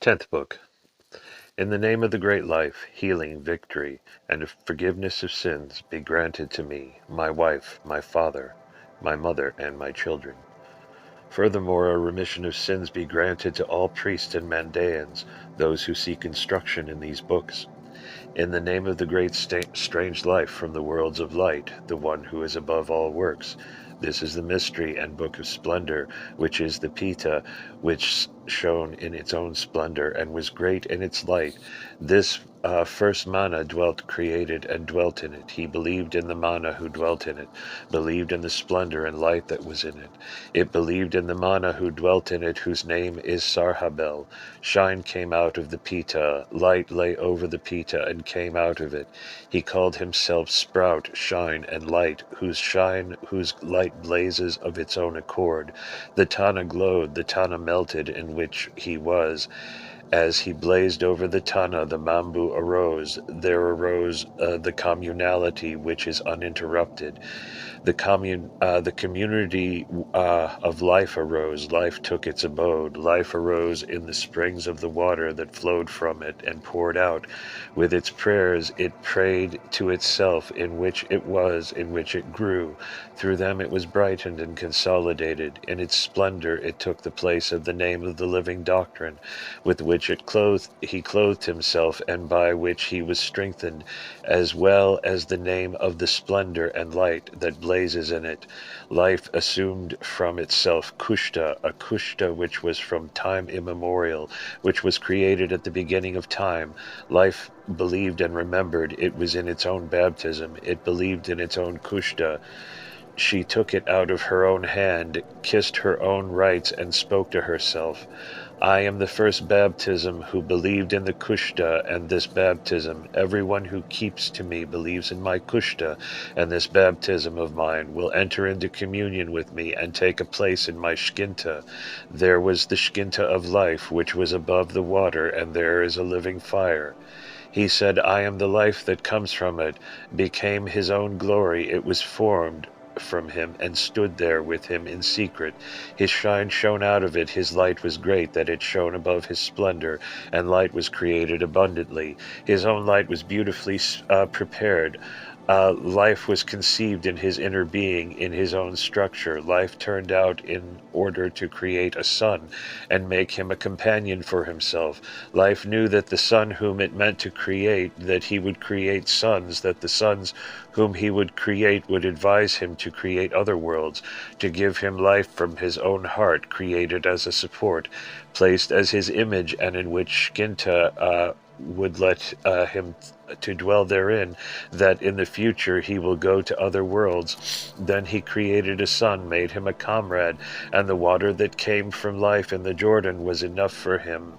Tenth Book. In the name of the great life, healing, victory, and forgiveness of sins be granted to me, my wife, my father, my mother, and my children. Furthermore, a remission of sins be granted to all priests and Mandaeans, those who seek instruction in these books. In the name of the great strange life from the worlds of light, the one who is above all works. This is the mystery and book of splendor, which is the Pita, which shone in its own splendor and was great in its light. This first Mana created and dwelt in it. He believed in the Mana who dwelt in it, believed in the splendor and light that was in it. It believed in the Mana who dwelt in it, whose name is Sarhabel. Shine came out of the Pita, light lay over the Pita and came out of it. He called himself Sprout, Shine, and Light, whose light blazes of its own accord. The Tana glowed, the Tana melted, in which he was. As he blazed over the Tana, the Mambu arose. There arose the communality which is uninterrupted. The community of life arose. Life took its abode. Life arose in the springs of the water that flowed from it and poured out. With its prayers it prayed to itself, in which it was, in which it grew. Through them it was brightened and consolidated. In its splendor it took the place of the name of the living doctrine, with which he clothed himself, and by which he was strengthened, as well as the name of the splendor and light that blazes in it. Life assumed from itself Kushta, a Kushta which was from time immemorial, which was created at the beginning of time. Life believed and remembered. It was in its own baptism. It believed in its own Kushta. She took it out of her own hand, kissed her own rites, and spoke to herself. I am the first baptism who believed in the Kushta and this baptism. Everyone who keeps to me believes in my Kushta, and this baptism of mine will enter into communion with me and take a place in my Shkinta. There was the Shkinta of life, which was above the water, and there is a living fire. He said, I am the life that comes from it, became his own glory. It was formed from him and stood there with him in secret. His shine shone out of it. His light was great, that it shone above his splendor, and light was created abundantly. His own light was beautifully prepared. Life was conceived in his inner being, in his own structure. Life turned out in order to create a son and make him a companion for himself. Life knew that the son whom it meant to create, that he would create sons, that the sons whom he would create would advise him to create other worlds, to give him life from his own heart, created as a support, placed as his image, and in which Skinta would let him to dwell therein, that in the future he will go to other worlds. Then he created a son, made him a comrade, and the water that came from life in the Jordan was enough for him.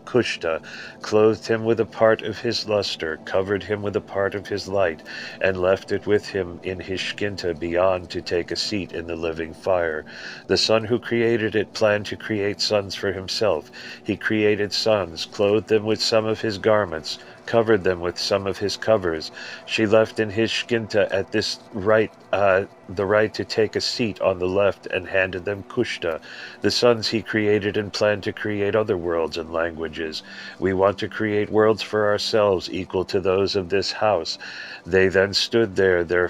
Kushta, clothed him with a part of his luster, covered him with a part of his light, and left it with him in his Shkinta beyond to take a seat in the living fire. The son who created it planned to create sons for himself. He created sons, clothed them with some of his garments, covered them with some of his covers. She left in his Shkinta at this right the right to take a seat on the left, and handed them Kushta. The sons he created and planned to create other worlds and languages. We want to create worlds for ourselves equal to those of this house. They then stood there, their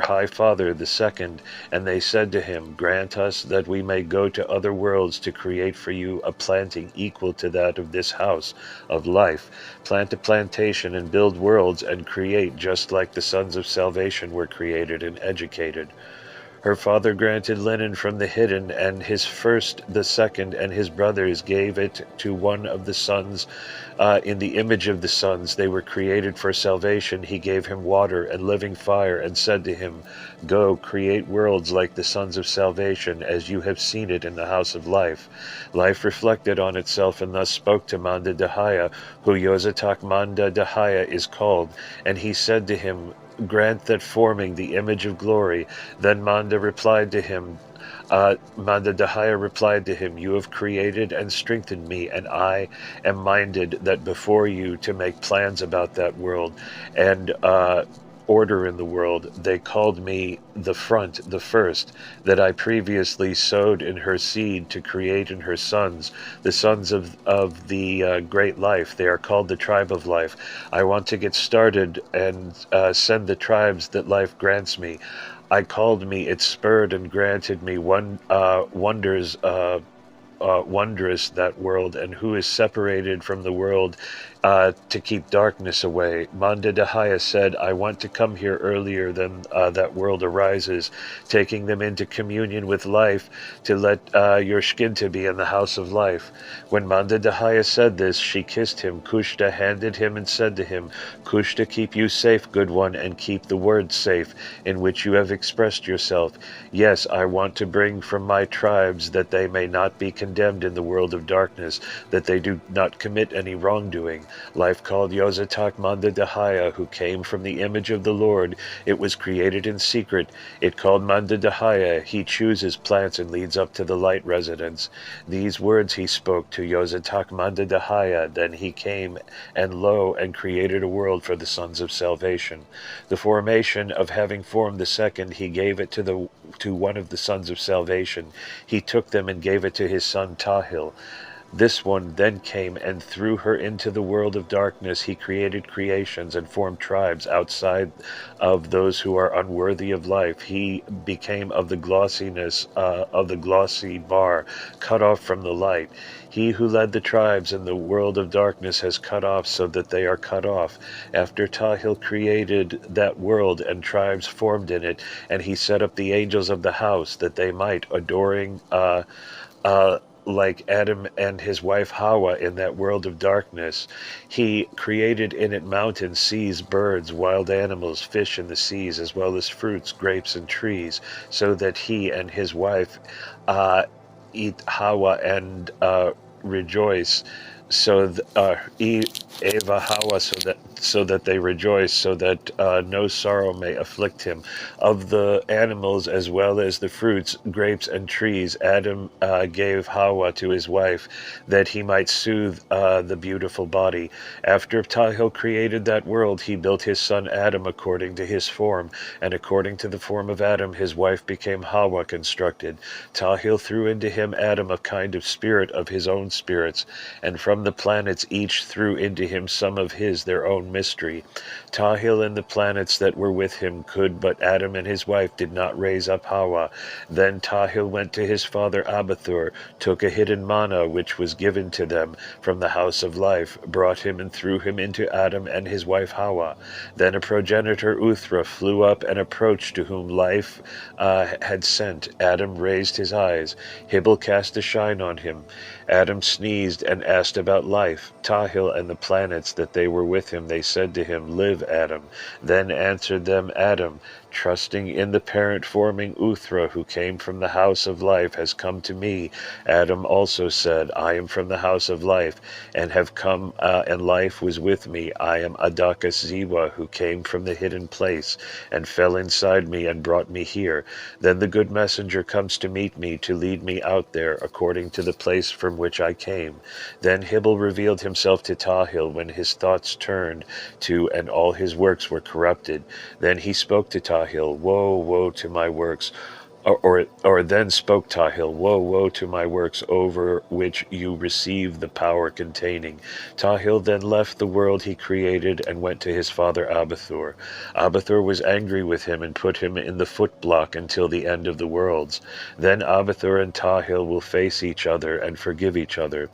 high father, the second, and they said to him, grant us that we may go to other worlds to create for you a planting equal to that of this house of life. Plant a plantation and build worlds and create just like the sons of salvation were created and educated. Her father granted linen from the hidden, and his first, the second, and his brothers gave it to one of the sons. In the image of the sons, they were created for salvation. He gave him water and living fire, and said to him, go, create worlds like the sons of salvation, as you have seen it in the house of life. Life reflected on itself, and thus spoke to Manda Dahaya, who Yozatak Manda Dahaya is called, and he said to him, grant that forming the image of glory. Then Manda replied to him, Manda Dahaya replied to him, you have created and strengthened me, and I am minded that before you to make plans about that world, and order in the world. They called me the front, the first, that I previously sowed in her seed to create in her sons, the sons of the great life. They are called the tribe of life. I want to get started and send the tribes that life grants me. I called me, it spurred and granted me wonders, wondrous that world, and who is separated from the world to keep darkness away. Manda Dahaya said, I want to come here earlier than that world arises, taking them into communion with life to let your Shkinta be in the house of life. When Manda Dahaya said this, she kissed him. Kushta handed him and said to him, Kushta, keep you safe, good one, and keep the word safe in which you have expressed yourself. Yes, I want to bring from my tribes that they may not be condemned in the world of darkness, that they do not commit any wrongdoing. Life called Yozatak Manda Dahaya, who came from the image of the Lord. It was created in secret. It called Manda Dahaya. He chooses plants and leads up to the light residence. These words he spoke to Yozatak Manda Dahaya. Then he came, and lo, and created a world for the sons of salvation. The formation of having formed the second, he gave it to one of the sons of salvation. He took them and gave it to his son Tahil. This one then came and threw her into the world of darkness. He created creations and formed tribes outside of those who are unworthy of life. He became of the glossiness of the glossy bar, cut off from the light. He who led the tribes in the world of darkness has cut off so that they are cut off. After Tahil created that world and tribes formed in it, and he set up the angels of the house that they might, adoring like Adam and his wife Hawa in that world of darkness. He created in it mountains, seas, birds, wild animals, fish in the seas, as well as fruits, grapes, and trees, so that he and his wife eat Hawa and rejoice. So Eva Hawa, so that they rejoice, so that no sorrow may afflict him. Of the animals as well as the fruits, grapes, and trees, Adam gave Hawa to his wife, that he might soothe the beautiful body. After Tahil created that world, he built his son Adam according to his form, and according to the form of Adam, his wife became Hawa constructed. Tahil threw into him Adam a kind of spirit of his own spirits, and from the planets each threw into him some of his their own mystery. Tahil and the planets that were with him could, but Adam and his wife did not raise up Hawa. Then Tahil went to his father Abathur, took a hidden manna which was given to them from the house of life, brought him and threw him into Adam and his wife Hawa. Then a progenitor Uthra flew up and approached to whom life had sent. Adam raised his eyes. Hibble cast a shine on him. Adam sneezed and asked about life. Tahil and the planets that they were with him, they said to him, Live, Adam. Then answered them Adam, trusting in the parent forming Uthra, who came from the house of life, has come to me. Adam also said, I am from the house of life, and have come, and life was with me. I am Adakas Ziwa, who came from the hidden place, and fell inside me and brought me here. Then the good messenger comes to meet me, to lead me out there, according to the place from which I came. Then Hibble revealed himself to Tahil when his thoughts turned to, and all his works were corrupted. Then he spoke to Tahil, Woe, woe to my works. Or then spoke Tahil, Woe, woe to my works over which you receive the power containing. Tahil then left the world he created and went to his father Abathur. Abathur was angry with him and put him in the footblock until the end of the worlds. Then Abathur and Tahil will face each other and forgive each other.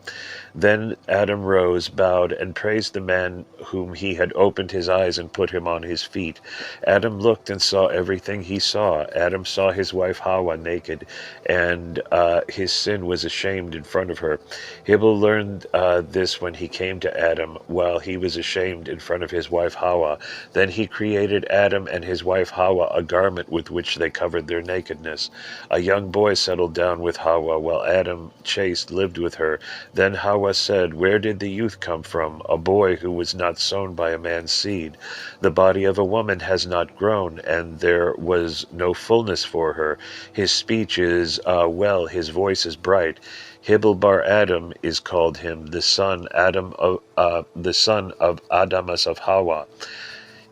Then Adam rose, bowed, and praised the man whom he had opened his eyes and put him on his feet. Adam looked and saw everything he saw. Adam saw his wife Hawa naked, and his sin was ashamed in front of her. Hibble learned this when he came to Adam, while he was ashamed in front of his wife Hawa. Then he created Adam and his wife Hawa a garment with which they covered their nakedness. A young boy settled down with Hawa, while Adam, chaste, lived with her. Then Hawa said, Where did the youth come from? A boy who was not sown by a man's seed. The body of a woman has not grown, and there was no fullness for her. His speech is well, his voice is bright. Hibble bar Adam is called him, the son of Adamas of Hawa.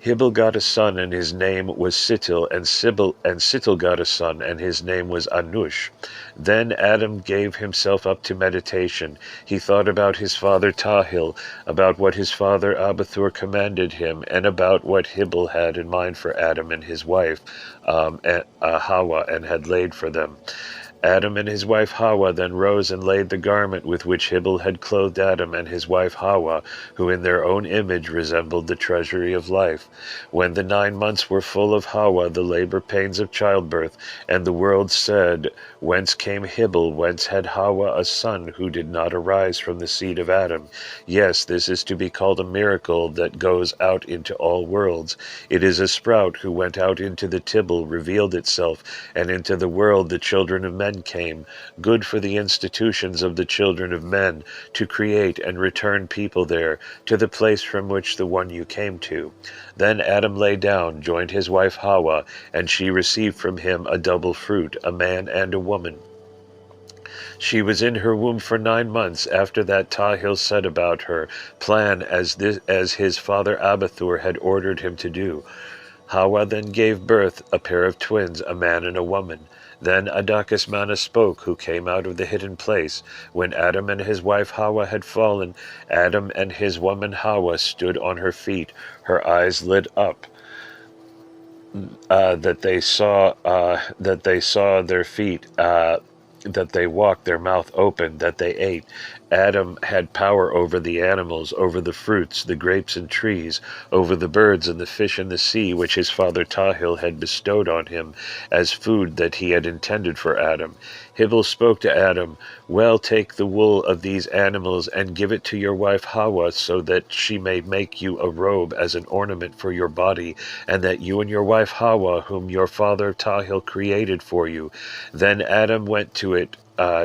Hibel got a son, and his name was Sittil, and Sittil got a son, and his name was Anush. Then Adam gave himself up to meditation. He thought about his father Tahil, about what his father Abathur commanded him, and about what Hibel had in mind for Adam and his wife Hawa, and had laid for them. Adam and his wife Hawa then rose and laid the garment with which Hibel had clothed Adam and his wife Hawa, who in their own image resembled the treasury of life. When the 9 months were full of Hawa, the labor pains of childbirth, and the world said, Whence came Hibel? Whence had Hawa a son who did not arise from the seed of Adam? Yes, this is to be called a miracle that goes out into all worlds. It is a sprout who went out into the Tibble, revealed itself, and into the world the children of men came, good for the institutions of the children of men, to create and return people there, to the place from which the one you came to. Then Adam lay down, joined his wife Hawa, and she received from him a double fruit, a man and a woman. She was in her womb for 9 months. After that Tahil said about her, plan as his father Abathur had ordered him to do. Hawa then gave birth a pair of twins, a man and a woman. Then Adakasmana spoke, who came out of the hidden place. When Adam and his wife Hawa had fallen, Adam and his woman Hawa stood on her feet, her eyes lit up, that they saw their feet, that they walked, their mouth open, that they ate. Adam had power over the animals, over the fruits, the grapes and trees, over the birds and the fish in the sea, which his father Tahil had bestowed on him as food that he had intended for Adam. Hibel spoke to Adam, Well, take the wool of these animals and give it to your wife Hawa, so that she may make you a robe as an ornament for your body, and that you and your wife Hawa, whom your father Tahil created for you. Then Adam went to it,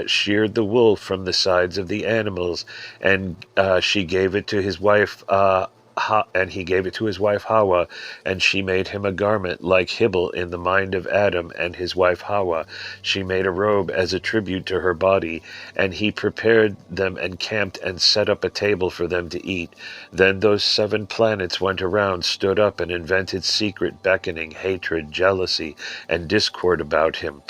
sheared the wool from the sides of the animals, and she gave it to his wife and he gave it to his wife Hawa, and she made him a garment like Hibel in the mind of Adam and his wife Hawa. She made a robe as a tribute to her body, and he prepared them and camped and set up a table for them to eat. Then those 7 planets went around, stood up, and invented secret beckoning, hatred, jealousy, and discord about him.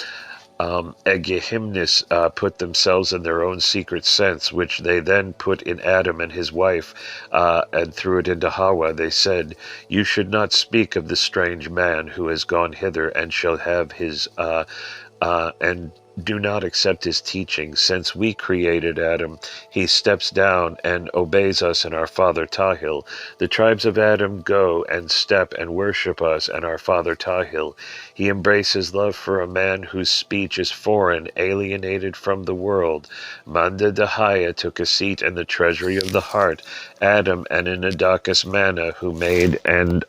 Egehimnis put themselves in their own secret sense, which they then put in Adam and his wife, and threw it into Hawa. They said, You should not speak of the strange man who has gone hither, and shall have his, and do not accept his teaching. Since we created Adam, he steps down and obeys us and our father Tahil. The tribes of Adam go and step and worship us and our father Tahil. He embraces love for a man whose speech is foreign, alienated from the world. Manda Dahaya took a seat in the treasury of the heart. Adam and Inadakas Mana, who made and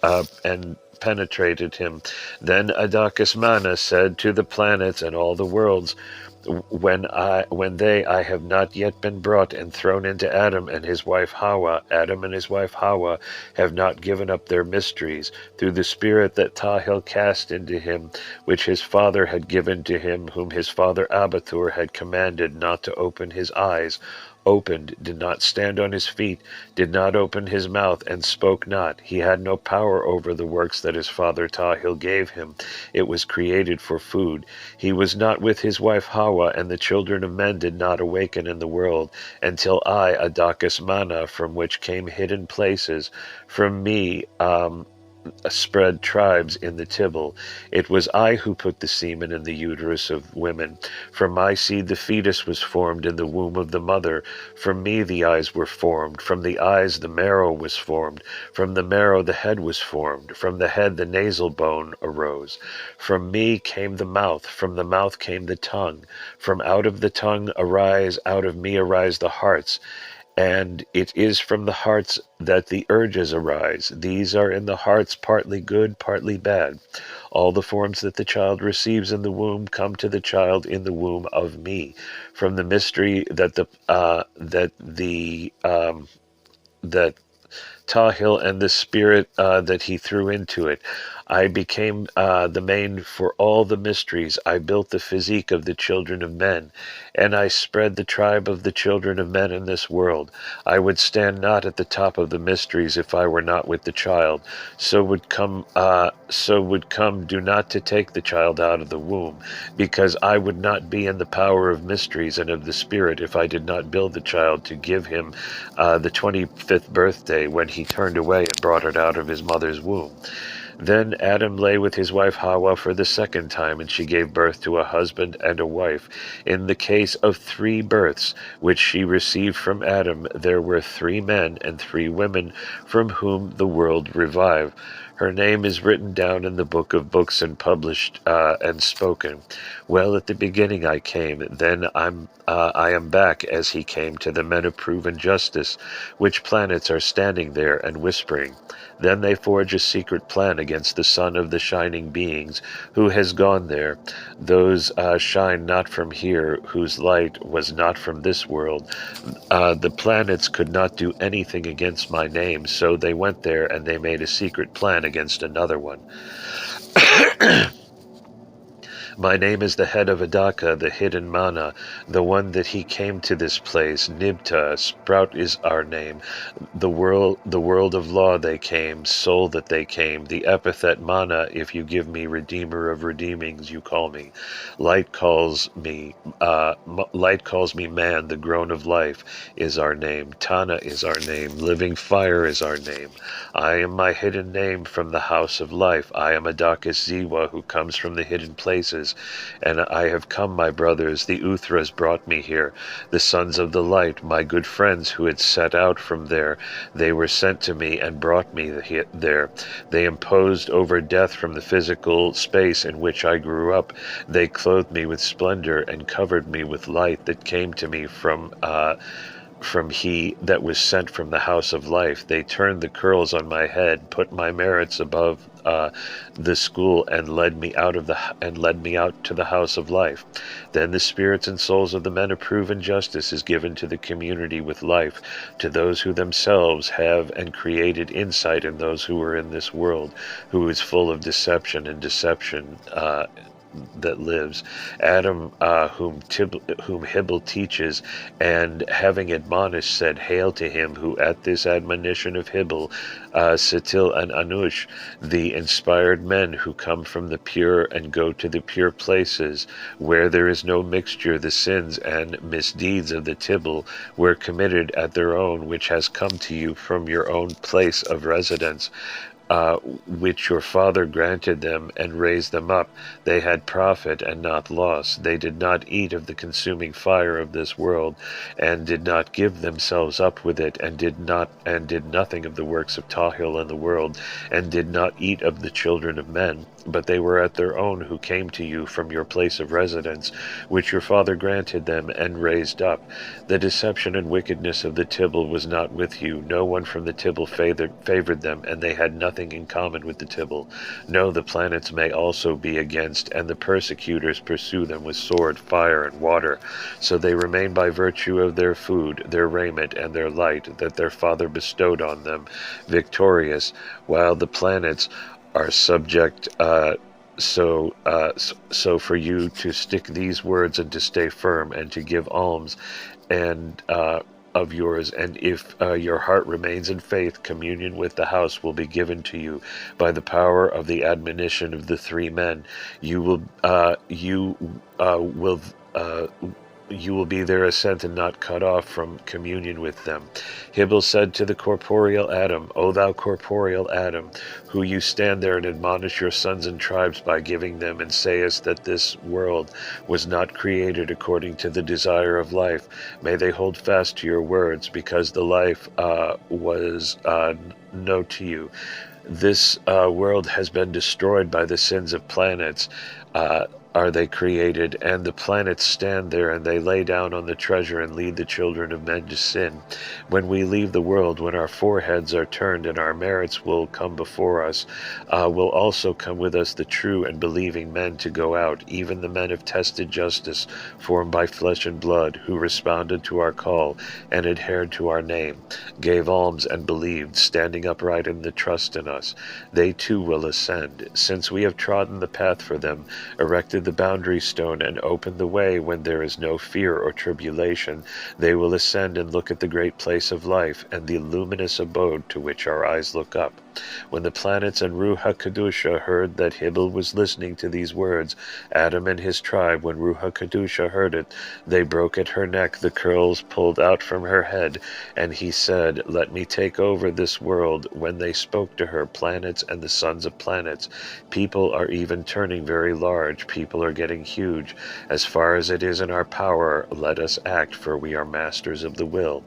penetrated him. Then Adakasmana said to the planets and all the worlds, when I have not yet been brought and thrown into Adam and his wife Hawa, Adam and his wife Hawa have not given up their mysteries, through the spirit that Tahil cast into him, which his father had given to him, whom his father Abathur had commanded not to open his eyes, opened, did not stand on his feet, did not open his mouth, and spoke not. He had no power over the works that his father Tahil gave him. It was created for food. He was not with his wife Hawa, and the children of men did not awaken in the world, until I, Adakasmana, from which came hidden places, from me, spread tribes in the Tibble. It was I who put the semen in the uterus of women. From my seed the fetus was formed in the womb of the mother. From me the eyes were formed. From the eyes the marrow was formed. From the marrow the head was formed. From the head the nasal bone arose. From me came the mouth. From the mouth came the tongue. From out of the tongue out of me arise the hearts. And it is from the hearts that the urges arise. These are in the hearts partly good, partly bad. All the forms that the child receives in the womb come to the child in the womb of me. From the mystery that Tahil and the spirit that he threw into it. I became the main for all the mysteries. I built the physique of the children of men, and I spread the tribe of the children of men in this world. I would stand not at the top of the mysteries if I were not with the child. So would come. Do not to take the child out of the womb, because I would not be in the power of mysteries and of the spirit if I did not build the child to give him the 25th birthday when he turned away and brought it out of his mother's womb. Then Adam lay with his wife Hawa for the second time, and she gave birth to a husband and a wife. In the case of 3 births, which she received from Adam, there were 3 men and 3 women from whom the world revived. Her name is written down in the book of books and published and spoken. Well, at the beginning I came, then I am back as he came to the men of proven justice, which planets are standing there and whispering. Then they forge a secret plan against the son of the shining beings, who has gone there. Those shine not from here, whose light was not from this world. The planets could not do anything against my name, so they went there and they made a secret plan against another one. My name is the head of Adaka, the hidden mana, the one that he came to this place. Nibta, sprout is our name. The world of law they came, soul that they came. The epithet mana, if you give me redeemer of redeemings, you call me. Light calls me man, the groan of life is our name. Tana is our name. Living fire is our name. I am my hidden name from the house of life. I am Adaka Ziwa, who comes from the hidden places. And I have come, my brothers, the Uthras brought me here, the sons of the light, my good friends who had set out from there. They were sent to me and brought me there. They imposed over death from the physical space in which I grew up. They clothed me with splendor and covered me with light that came to me from he that was sent from the house of life. They turned the curls on my head, put my merits above the school, and led me out to the house of life. Then the spirits and souls of the men of proven justice is given to the community with life, to those who themselves have and created insight in those who are in this world, who is full of deception and deception that lives. Adam, whom Hybel teaches, and having admonished, said, Hail to him who at this admonition of Hybel, Satil and Anush, the inspired men who come from the pure and go to the pure places, where there is no mixture, the sins and misdeeds of the Tibble were committed at their own, which has come to you from your own place of residence. Which your father granted them and raised them up. They had profit and not loss. They did not eat of the consuming fire of this world, and did not give themselves up with it, and did nothing of the works of Tahil in the world, and did not eat of the children of men. But they were at their own who came to you from your place of residence, which your father granted them and raised up. The deception and wickedness of the Tibble was not with you. No one from the Tibble favored them, and they had nothing in common with the Tibble. No, the planets may also be against, and the persecutors pursue them with sword, fire, and water. So they remain by virtue of their food, their raiment, and their light that their father bestowed on them, victorious, while the planets are subject. So for you to stick these words and to stay firm and to give alms and of yours, and if your heart remains in faith, communion with the house will be given to you by the power of the admonition of the 3 men. You will be their ascent and not cut off from communion with them. Hybel said to the corporeal Adam, O thou corporeal Adam, who you stand there and admonish your sons and tribes by giving them, and sayest that this world was not created according to the desire of life, may they hold fast to your words, because the life was no to you. This world has been destroyed by the sins of planets. are they created, and the planets stand there, and they lay down on the treasure and lead the children of men to sin. When we leave the world, when our foreheads are turned and our merits will come before us, will also come with us the true and believing men to go out, even the men of tested justice, formed by flesh and blood, who responded to our call and adhered to our name, gave alms and believed, standing upright in the trust in us. They too will ascend, since we have trodden the path for them, erected the boundary stone, and opened the way when there is no fear or tribulation. They will ascend and look at the great place of life, and the luminous abode to which our eyes look up. When the planets and Ruach HaKodusha heard that Hibel was listening to these words, Adam and his tribe, when Ruach HaKodusha heard it, they broke at her neck, the curls pulled out from her head, and he said, "Let me take over this world." When they spoke to her, planets and the sons of planets, people are even turning very large, people are getting huge. As far as it is in our power, let us act, for we are masters of the will.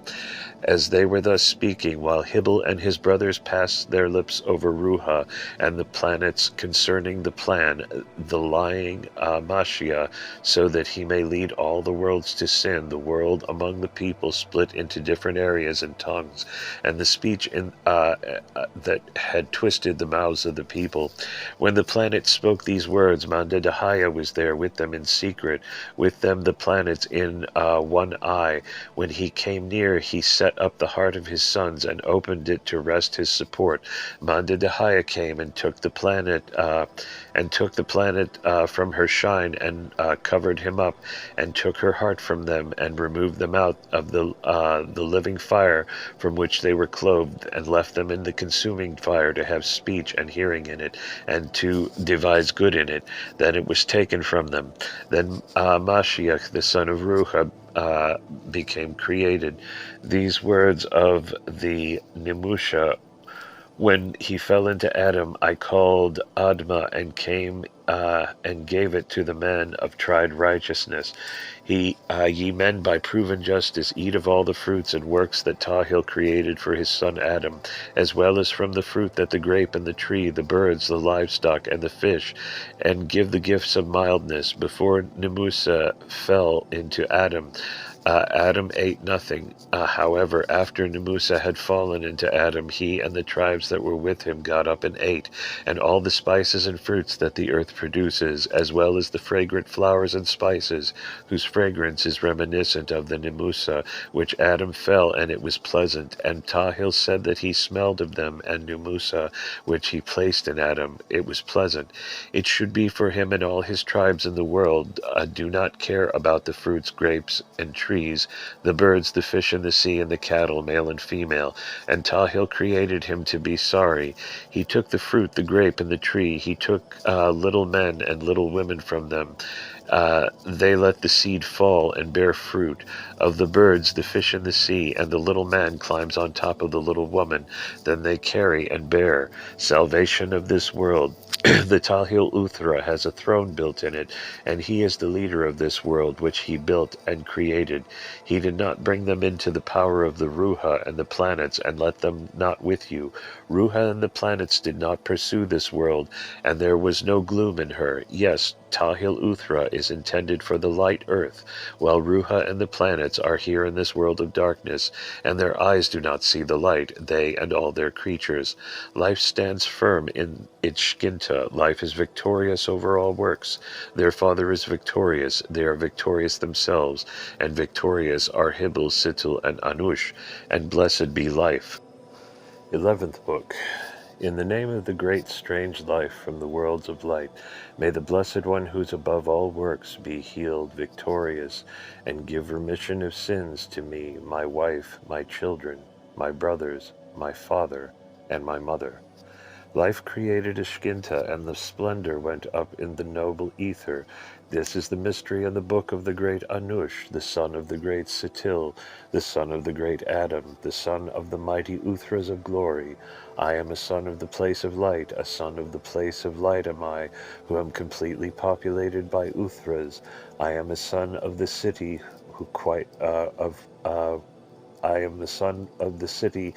As they were thus speaking, while Hibel and his brothers passed their lips over Ruha and the planets concerning the plan, the lying Mashiach, so that he may lead all the worlds to sin, the world among the people split into different areas and tongues, and the speech that had twisted the mouths of the people. When the planets spoke these words, Mandadahaya was there with them in secret, with them the planets in one eye. When he came near, he set up the heart of his sons and opened it to rest his support. Mandadahaya came and took the planet from her shine and covered him up, and took her heart from them and removed them out of the living fire from which they were clothed, and left them in the consuming fire to have speech and hearing in it, and to devise good in it. Then it was taken from them. Then Mashiach, the son of Ruha, became created. These words of the Nimusha: when he fell into Adam, I called Adma and came and gave it to the man of tried righteousness. Ye men by proven justice, eat of all the fruits and works that Tahil created for his son Adam, as well as from the fruit that the grape and the tree, the birds, the livestock, and the fish, and give the gifts of mildness. Before Nimusa fell into Adam, Adam ate nothing. However, after Nimusa had fallen into Adam, he and the tribes that were with him got up and ate, and all the spices and fruits that the earth produces, as well as the fragrant flowers and spices, whose fragrance is reminiscent of the Nimusa, which Adam fell, and it was pleasant. And Tahil said that he smelled of them, and Nimusa, which he placed in Adam, it was pleasant. It should be for him and all his tribes in the world. Do not care about the fruits, grapes, and trees, the birds, the fish in the sea, and the cattle, male and female. And Tahil created him to be sorry. He took the fruit, the grape, and the tree. He took little men and little women from them. They let the seed fall and bear fruit. Of the birds, the fish in the sea, and the little man climbs on top of the little woman. Then they carry and bear. Salvation of this world. The Tahil Uthra has a throne built in it, and he is the leader of this world, which he built and created. He did not bring them into the power of the Ruha and the planets, and let them not with you. Ruha and the planets did not pursue this world, and there was no gloom in her. Yes, Tahil Uthra is intended for the light earth, while Ruha and the planets are here in this world of darkness, and their eyes do not see the light, they and all their creatures. Life stands firm in its Shkinta. Life is victorious over all works. Their father is victorious. They are victorious themselves, and victorious are Hibel, Sittel, and Anush, and blessed be life. 11th Book. In the name of the great strange life from the worlds of light, may the Blessed One, who's above all works, be healed, victorious, and give remission of sins to me, my wife, my children, my brothers, my father, and my mother. Life created a Shkinta, and the splendor went up in the noble ether. This is the mystery of the book of the great Anush, the son of the great Sittil, the son of the great Adam, the son of the mighty Uthras of glory. I am a son of the place of light, a son of the place of light am I, who am completely populated by Uthras. I am a son of the city, I am the son of the city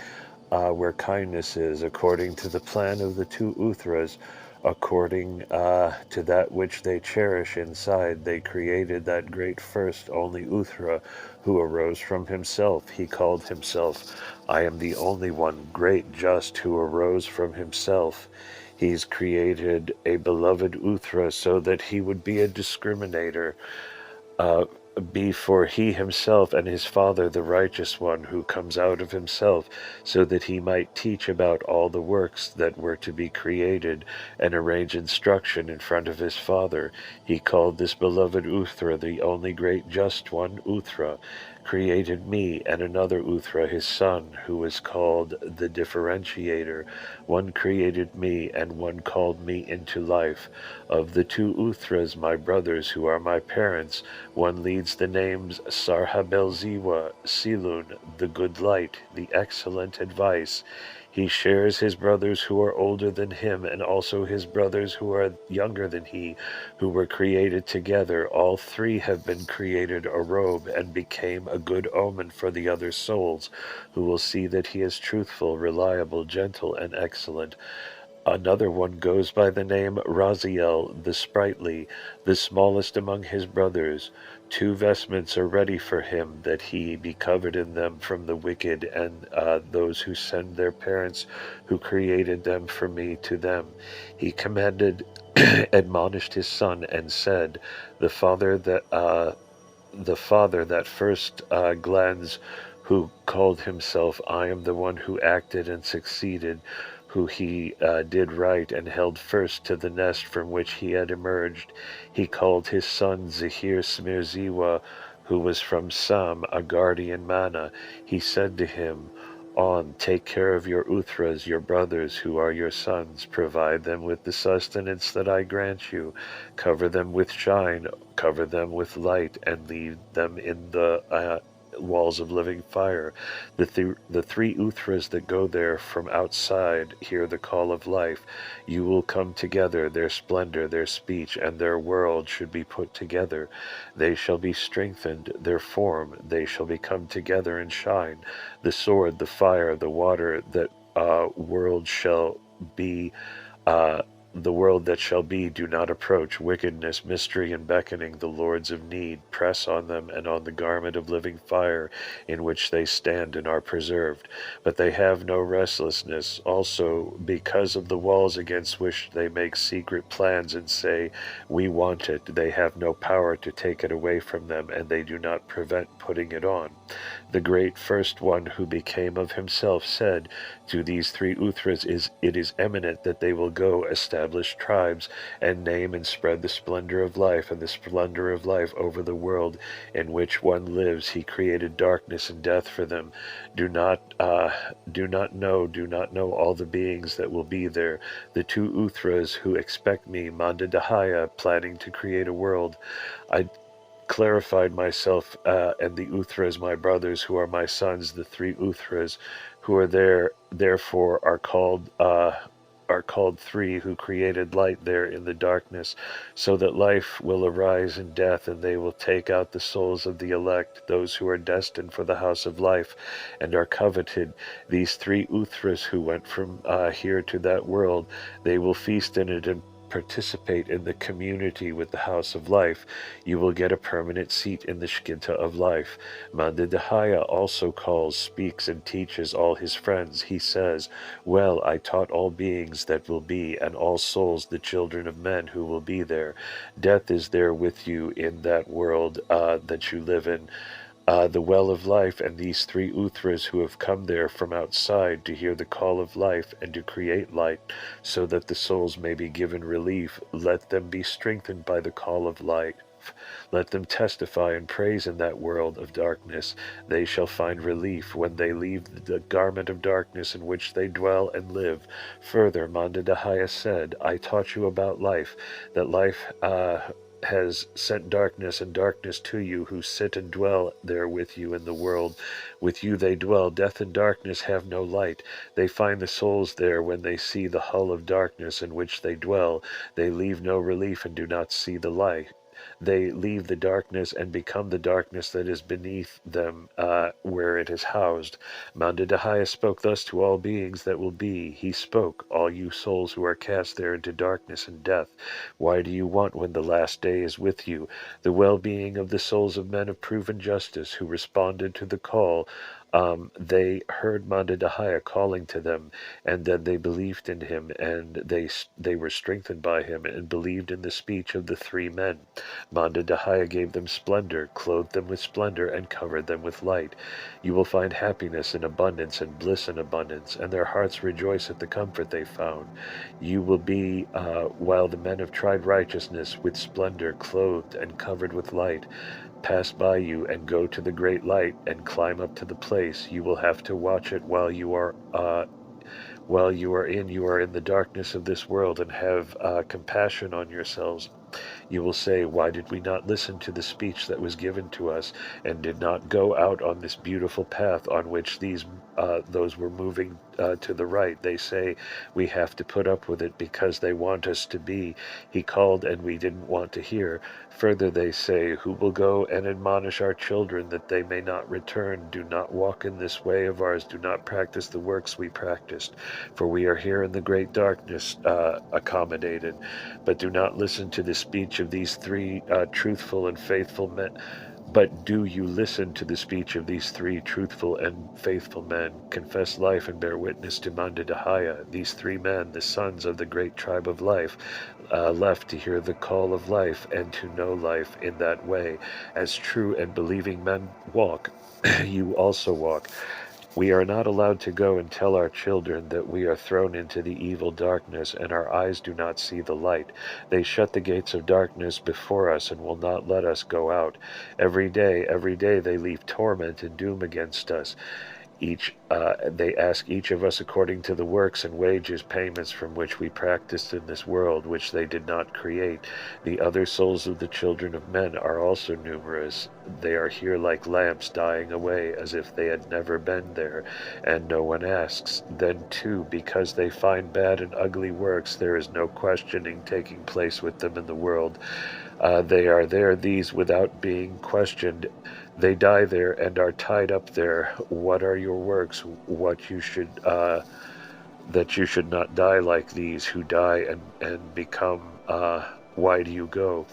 where kindness is, according to the plan of the two Uthras, According to that which they cherish inside, they created that great first only Uthra, who arose from himself. He called himself, I am the only one, great just, who arose from himself. He's created a beloved Uthra so that he would be a discriminator, uh, be for he himself and his Father the righteous one who comes out of himself, so that he might teach about all the works that were to be created, and arrange instruction in front of his Father. He called this beloved Uthra the only great just one, Uthra, created me and another Uthra, his son, who is called the differentiator. One created me, and one called me into life. Of the two Uthras, my brothers, who are my parents, one leads the names Sarhabelziwa, Silun, the good light, the excellent advice. He shares his brothers who are older than him, and also his brothers who are younger than he, who were created together. All three have been created a robe, and became a good omen for the other souls, who will see that he is truthful, reliable, gentle, and excellent. Another one goes by the name Raziel, the sprightly, the smallest among his brothers. Two vestments are ready for him, that he be covered in them from the wicked, and those who send their parents who created them for me to them. He commanded, admonished his son, and said, The father that first glens, who called himself, I am the one who acted and succeeded, who he did right and held first to the nest from which he had emerged. He called his son Zahir Smirziwa, who was from Sam, a guardian mana. He said to him, On, take care of your Uthras, your brothers, who are your sons. Provide them with the sustenance that I grant you. Cover them with shine, cover them with light, and lead them in the walls of living fire. The three Uthras that go there from outside hear the call of life. You will come together. Their splendor, their speech, and their world should be put together. They shall be strengthened. Their form, they shall become together and shine. The sword, the fire, the water, that world shall be the world that shall be, do not approach. Wickedness, mystery, and beckoning, the lords of need, press on them and on the garment of living fire in which they stand and are preserved. But they have no restlessness. Also, because of the walls against which they make secret plans and say, We want it, they have no power to take it away from them, and they do not prevent putting it on. The great first one who became of himself said, To these three Uthras it is eminent that they will go establish tribes, and name and spread the splendor of life, and the splendor of life over the world in which one lives. He created darkness and death for them. Do not know all the beings that will be there. The two Uthras who expect me, Manda Dahaya, planning to create a world. I clarified myself, and the Uthras, my brothers, who are my sons, the three Uthras, who are there, therefore are called three, who created light there in the darkness, so that life will arise in death, and they will take out the souls of the elect, those who are destined for the house of life, and are coveted. These three Uthras who went from here to that world, they will feast in it and participate in the community with the house of life. You will get a permanent seat in the Shkinta of life. Mandadahaya also calls, speaks, and teaches all his friends. He says, Well, I taught all beings that will be, and all souls the children of men who will be there. Death is there with you in that world that you live in. The well of life, and these three Uthras who have come there from outside to hear the call of life and to create light, so that the souls may be given relief. Let them be strengthened by the call of light. Let them testify and praise in that world of darkness. They shall find relief when they leave the garment of darkness in which they dwell and live. Further, Mandadahaya said, I taught you about life, that life has sent darkness and darkness to you, who sit and dwell there with you in the world. With you they dwell. Death and darkness have no light. They find the souls there when they see the hull of darkness in which they dwell. They leave no relief and do not see the light. They leave the darkness and become the darkness that is beneath them, where it is housed. Mandadahaya spoke thus to all beings that will be. He spoke, all you souls who are cast there into darkness and death. Why do you want when the last day is with you? The well-being of the souls of men of proven justice who responded to the call. They heard Mandadahaya calling to them, and then they believed in him, and they were strengthened by him, and believed in the speech of the three men. Mandadahaya gave them splendor, clothed them with splendor, and covered them with light. You will find happiness in abundance and bliss in abundance, and their hearts rejoice at the comfort they found. You will be, while the men have tried righteousness with splendor, clothed and covered with light, pass by you and go to the great light and climb up to the place. You will have to watch it while you are in the darkness of this world, and have compassion on yourselves. You will say, why did we not listen to the speech that was given to us, and did not go out on this beautiful path on which those were moving to the right? They say, we have to put up with it because they want us to be. He called and we didn't want to hear. Further they say, who will go and admonish our children that they may not return? Do not walk in this way of ours. Do not practice the works we practiced. For we are here in the great darkness accommodated. But do not listen to the speech of these three truthful and faithful men. But do you listen to the speech of these three truthful and faithful men? Confess life and bear witness to Mandadahaya. These three men, the sons of the great tribe of life, left to hear the call of life and to know life in that way. As true and believing men walk, you also walk. We are not allowed to go and tell our children that we are thrown into the evil darkness, and our eyes do not see the light. They shut the gates of darkness before us and will not let us go out. Every day they leave torment and doom against us. They ask each of us according to the works and wages payments from which we practiced in this world, which they did not create. The other souls of the children of men are also numerous. They are here like lamps dying away, as if they had never been there, and no one asks. Then too, because they find bad and ugly works, there is no questioning taking place with them in the world. They are there, these, without being questioned. They die there and are tied up there. What are your works? What you should that you should not die like these who die and become. Why do you go?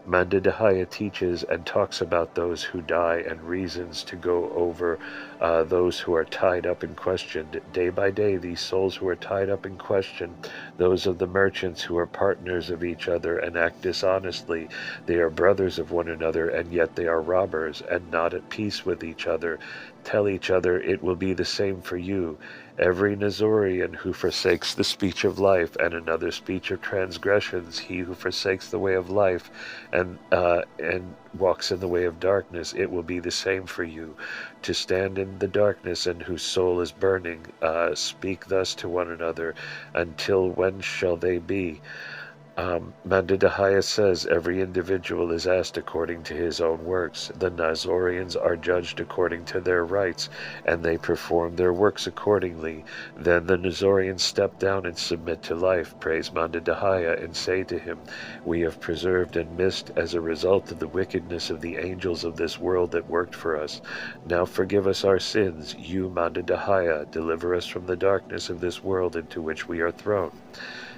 Mandadahaya teaches and talks about those who die, and reasons to go over those who are tied up and questioned. Day by day, these souls who are tied up and questioned, those of the merchants who are partners of each other and act dishonestly, they are brothers of one another, and yet they are robbers and not at peace with each other. Tell each other, it will be the same for you. Every Nazorian who forsakes the speech of life and another speech of transgressions, he who forsakes the way of life and walks in the way of darkness, it will be the same for you. To stand in the darkness and whose soul is burning, speak thus to one another. Until when shall they be? Mandadahaya says every individual is asked according to his own works. The Nazorians are judged according to their rights, and they perform their works accordingly. Then the Nazorians step down and submit to life, praise Mandadahaya, and say to him, we have preserved and missed as a result of the wickedness of the angels of this world that worked for us. Now forgive us our sins. You, Mandadahaya, deliver us from the darkness of this world into which we are thrown.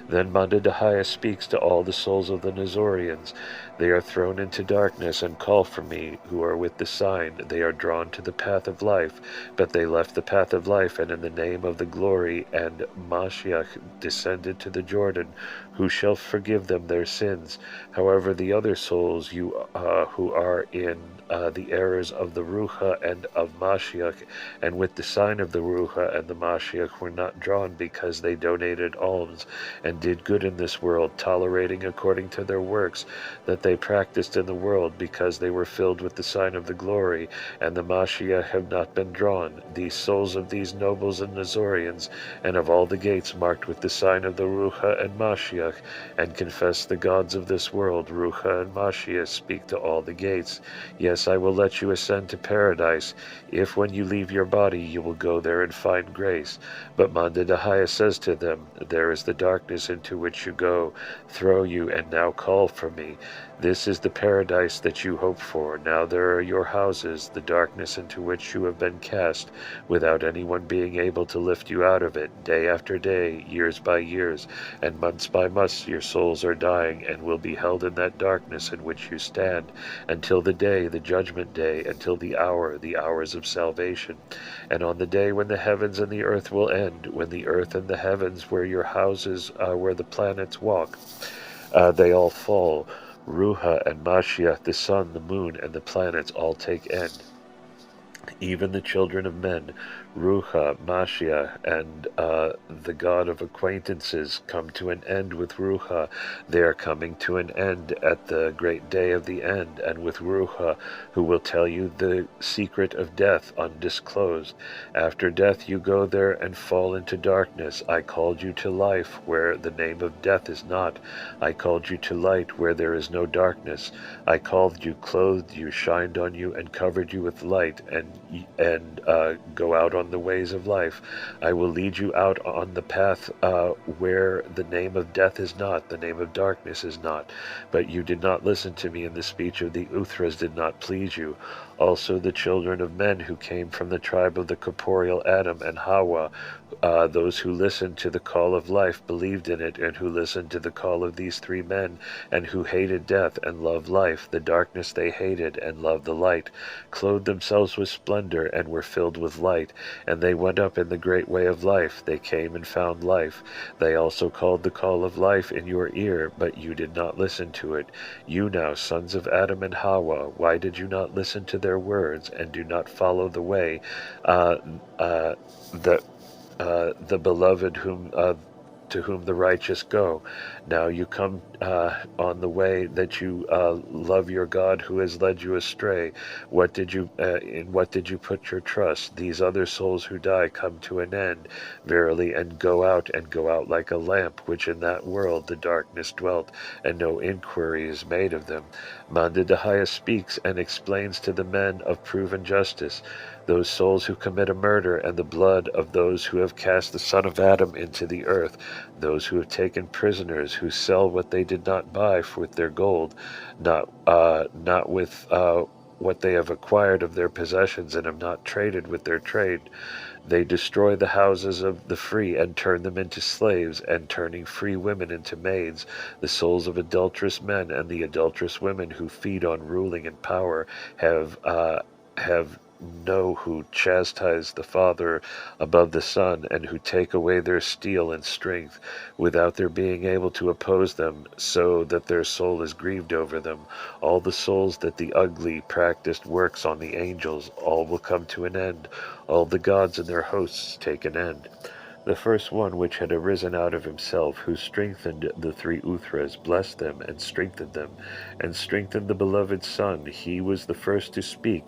Then Mandadahaya speaks to all the souls of the Nazorians. They are thrown into darkness and call for me, who are with the sign. They are drawn to the path of life, but they left the path of life, and in the name of the glory and Mashiach descended to the Jordan, who shall forgive them their sins. However, the other souls who are in the errors of the Ruha and of Mashiach, and with the sign of the Ruha and the Mashiach, were not drawn because they donated alms and did good in this world, tolerating according to their works that they practiced in the world, because they were filled with the sign of the glory, and the Mashiach have not been drawn. These souls of these nobles and Nazorians, and of all the gates marked with the sign of the Ruha and Mashiach, and confess the gods of this world, Ruha and Mashiach, speak to all the gates. Yes, I will let you ascend to paradise, if when you leave your body you will go there and find grace. But Mandadahaya says to them, there is the darkness into which you go, throw you, and now call for me. This is the paradise that you hope for. Now there are your houses, the darkness into which you have been cast, without anyone being able to lift you out of it. Day after day, years by years, and months by months, your souls are dying, and will be held in that darkness in which you stand, until the day, the judgment day, until the hour, the hours of salvation. And on the day when the heavens and the earth will end, when the earth and the heavens, where your houses, where the planets walk, they all fall. Ruha and Mashiach, the sun, the moon, and the planets all take end. Even the children of men, Ruha, Mashiach, and the God of acquaintances come to an end with Ruha. They are coming to an end at the great day of the end, and with Ruha, who will tell you the secret of death undisclosed. After death you go there and fall into darkness. I called you to life where the name of death is not. I called you to light where there is no darkness. I called you, clothed you, shined on you, and covered you with light, and go out on the ways of life. I will lead you out on the path where the name of death is not, the name of darkness is not. But you did not listen to me, and the speech of the Uthras did not please you. Also the children of men who came from the tribe of the corporeal Adam and Hawa, those who listened to the call of life, believed in it, and who listened to the call of these three men, and who hated death and loved life, the darkness they hated and loved the light, clothed themselves with splendor and were filled with light, and they went up in the great way of life. They came and found life. They also called the call of life in your ear, but you did not listen to it. You now, sons of Adam and Hawa, why did you not listen to their words, and do not follow the way, the beloved to whom the righteous go? Now you come on the way that you love your God who has led you astray. In what did you put your trust? These other souls who die come to an end, verily, and go out like a lamp, which in that world the darkness dwelt, and no inquiry is made of them. Mandadahaya speaks and explains to the men of proven justice, those souls who commit a murder, and the blood of those who have cast the son of Adam into the earth, those who have taken prisoners, who sell what they did not buy with their gold, not with what they have acquired of their possessions, and have not traded with their trade. They destroy the houses of the free and turn them into slaves, and turning free women into maids. The souls of adulterous men and the adulterous women who feed on ruling and power have know who chastise the Father above the Son, and who take away their steel and strength, without their being able to oppose them, so that their soul is grieved over them. All the souls that the ugly practiced works on the angels, all will come to an end. All the gods and their hosts take an end. The first one which had arisen out of himself, who strengthened the three Uthras, blessed them, and strengthened the beloved Son. He was the first to speak,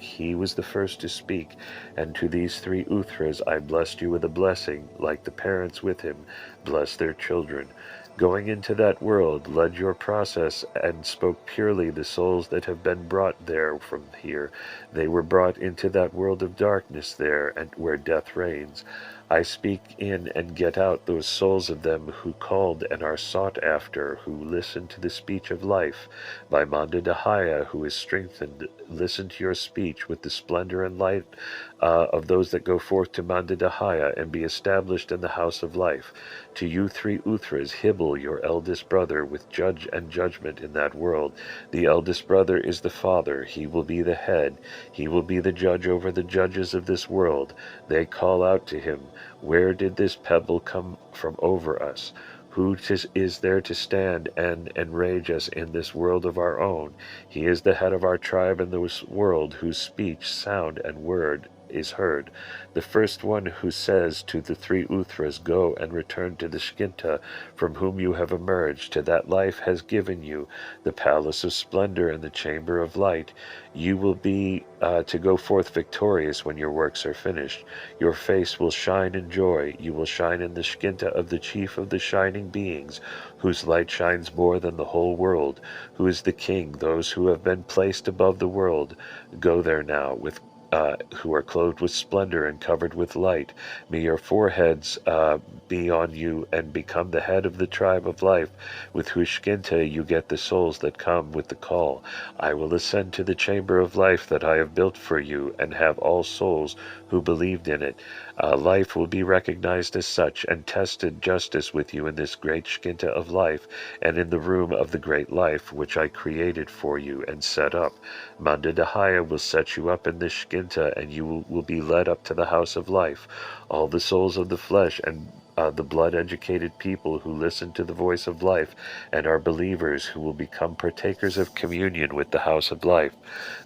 and to these three Uthras I blessed you with a blessing, like the parents with him bless their children. Going into that world, led your process, and spoke purely the souls that have been brought there from here. They were brought into that world of darkness there, and where death reigns. I speak in and get out those souls of them who called and are sought after, who listen to the speech of life. By Mandadahaya, who is strengthened, listen to your speech with the splendor and light of those that go forth to Mandadahaya, and be established in the house of life. To you three Uthras, Hibble, your eldest brother, with judge and judgment in that world. The eldest brother is the father. He will be the head. He will be the judge over the judges of this world. They call out to him, where did this pebble come from over us? Who is there to stand and enrage us in this world of our own? He is the head of our tribe in this world, whose speech, sound, and word is heard. The first one who says to the three Uthras, go and return to the Shkinta, from whom you have emerged, to that life has given you, the palace of splendor and the chamber of light. You will be to go forth victorious when your works are finished. Your face will shine in joy. You will shine in the Shkinta of the chief of the shining beings, whose light shines more than the whole world, who is the king, those who have been placed above the world. Go there now with who are clothed with splendor and covered with light. May your foreheads be on you and become the head of the tribe of life, with whose Shkinta you get the souls that come with the call. I will ascend to the chamber of life that I have built for you, and have all souls who believed in it. Life will be recognized as such, and tested justice with you in this great Shkinta of life, and in the room of the great life, which I created for you and set up. Manda Dahaya will set you up in this Shkinta, and you will be led up to the house of life. All the souls of the flesh and the blood-educated people who listen to the voice of life and are believers who will become partakers of communion with the house of life.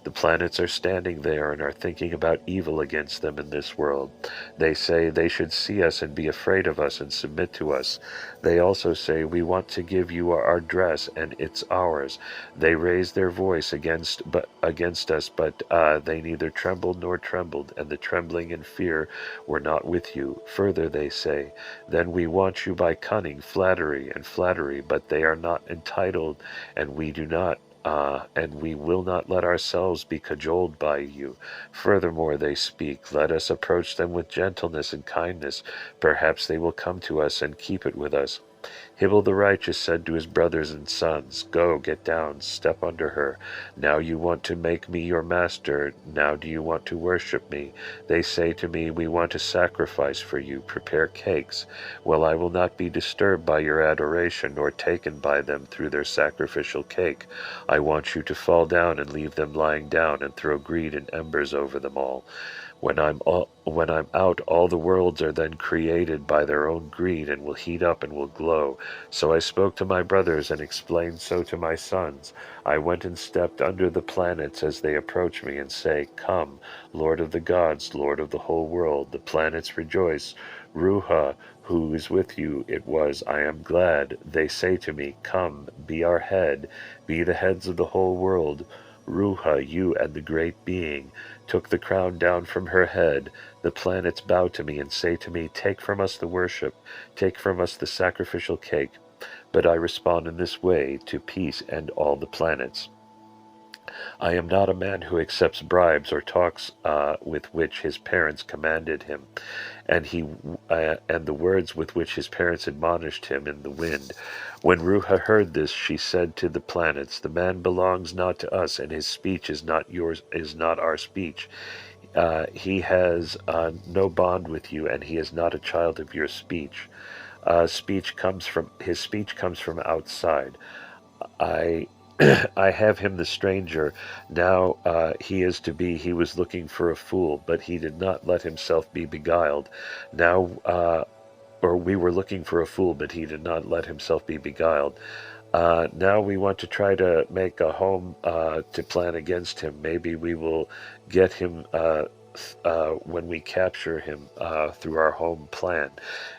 The planets are standing there and are thinking about evil against them in this world. They say they should see us and be afraid of us and submit to us. They also say, we want to give you our dress and it's ours. They raised their voice against us, but they neither trembled nor trembled, and the trembling and fear were not with you. Further they say, then we want you by cunning, flattery, but they are not entitled, and we do not. And we will not let ourselves be cajoled by you. Furthermore, they speak, let us approach them with gentleness and kindness. Perhaps they will come to us and keep it with us. Hibble the righteous said to his brothers and sons, go, get down, step under her. Now you want to make me your master, now do you want to worship me? They say to me, we want to sacrifice for you, prepare cakes. Well, I will not be disturbed by your adoration, nor taken by them through their sacrificial cake. I want you to fall down and leave them lying down, and throw greed and embers over them all. When I'm out, all the worlds are then created by their own greed, and will heat up and will glow. So I spoke to my brothers and explained so to my sons. I went and stepped under the planets as they approach me and say, come, Lord of the gods, Lord of the whole world. The planets rejoice. Ruha, who is with you, it was, I am glad. They say to me, come, be our head, be the heads of the whole world. Ruha, you and the great being, took the crown down from her head. The planets bow to me and say to me, take from us the worship, take from us the sacrificial cake. But I respond in this way to peace and all the planets. I am not a man who accepts bribes or talks with which his parents commanded him, and the words with which his parents admonished him in the wind. When Ruha heard this, she said to the planets, the man belongs not to us, and his speech is not our speech. He has no bond with you, and he is not a child of your speech. His speech comes from outside. I I have him the stranger. Now he was looking for a fool, but he did not let himself be beguiled. Or we were looking for a fool, but he did not let himself be beguiled. Now we want to try to make a home to plan against him. Maybe we will get him when we capture him through our home plan.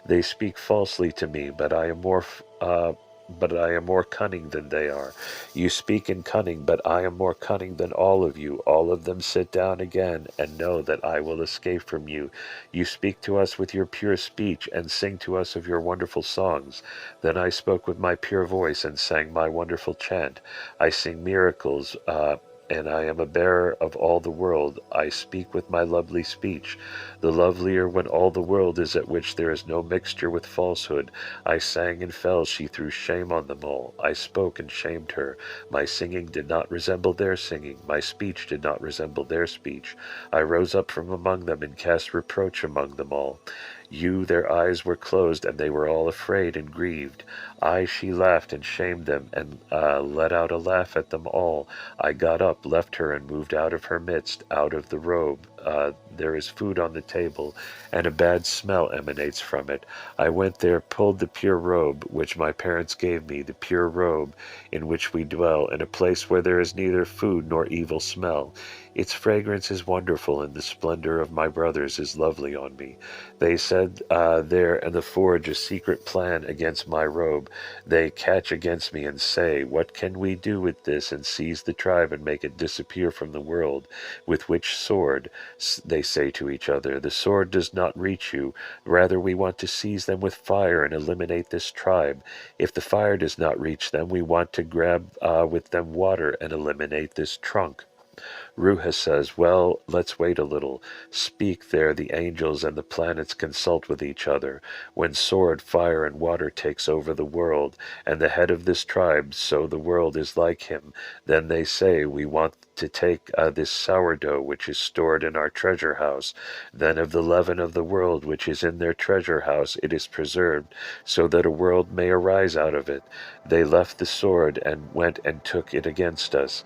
They speak falsely to me, but I am more cunning than they are. You speak in cunning, but I am more cunning than all of you. All of them sit down again and know that I will escape from you. You speak to us with your pure speech and sing to us of your wonderful songs. Then I spoke with my pure voice and sang my wonderful chant. I sing miracles, and I am a bearer of all the world. I speak with my lovely speech, the lovelier when all the world is, at which there is no mixture with falsehood. I sang and fell, she threw shame on them all. I spoke and shamed her. My singing did not resemble their singing. My speech did not resemble their speech. I rose up from among them and cast reproach among them all. Their eyes were closed, and they were all afraid and grieved. She laughed and shamed them, and let out a laugh at them all. I got up, left her, and moved out of her midst, out of the robe. There is food on the table, and a bad smell emanates from it. I went there, pulled the pure robe, which my parents gave me, the pure robe in which we dwell, in a place where there is neither food nor evil smell. Its fragrance is wonderful, and the splendor of my brothers is lovely on me. They said there in the forge a secret plan against my robe. They catch against me and say, what can we do with this, and seize the tribe and make it disappear from the world? With which sword? They say to each other, the sword does not reach you. Rather, we want to seize them with fire and eliminate this tribe. If the fire does not reach them, we want to grab with them water and eliminate this trunk. Ruha says, well, let's wait a little. Speak there, the angels and the planets consult with each other. When sword, fire, and water takes over the world, and the head of this tribe, so the world is like him, then they say, we want to take this sourdough which is stored in our treasure house. Then of the leaven of the world which is in their treasure house it is preserved, so that a world may arise out of it. They left the sword and went and took it against us.